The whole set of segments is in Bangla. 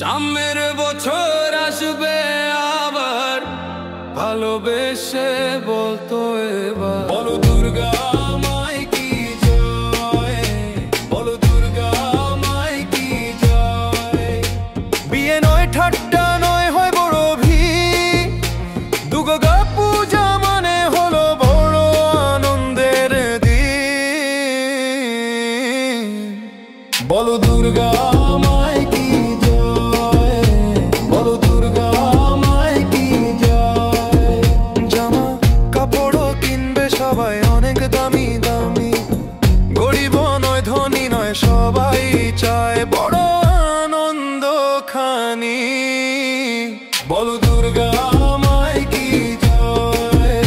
সামনের বছর আসবে আবার, ভালোবেসে বলতো এবার, বলো দুর্গা মাই কি জয়, বলো দুর্গা মাই কি জয়। বিয়ে নয় ঠাট্টা নয় হয় বড় ভিড়, দুর্গা পূজা মানে হলো বড় আনন্দের দিন। বলো দুর্গা মাই কি জয়, বলো দুর্গা মাই কি জয়। জামা কাপড়ও কিনবে সবাই অনেক দামি দামি, গরিব নয় ধনী নয় সবাই চায় বড় আনন্দ খানি। বলো দুর্গা মাই কি জয়,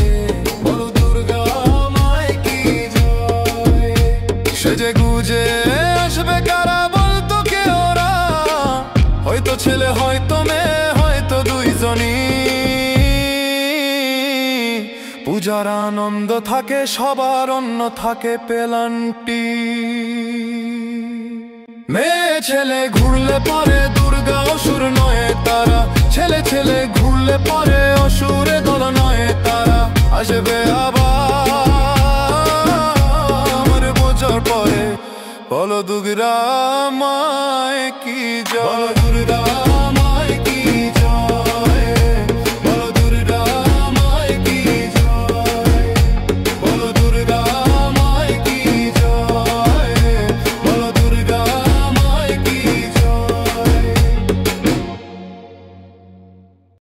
বলো দুর্গা মাই কি জয়। সেজে গুজে আসবে কারা বলতো কে ওরা, হয়তো ছেলে হয়তো মেয়ে হয়তো দুইজনই। পূজার আনন্দ থাকে সবার, অন্য থাকে পেলান্টি। মেয়ে ছেলে ঘুরলে পরে দুর্গা অসুর নয় তারা, ছেলে ছেলে ঘুরলে পরে অসুরে দল নয় তারা। আসবে আবার বছর পরে, বলো দুর্গা মাই কি জয়, দুর্গা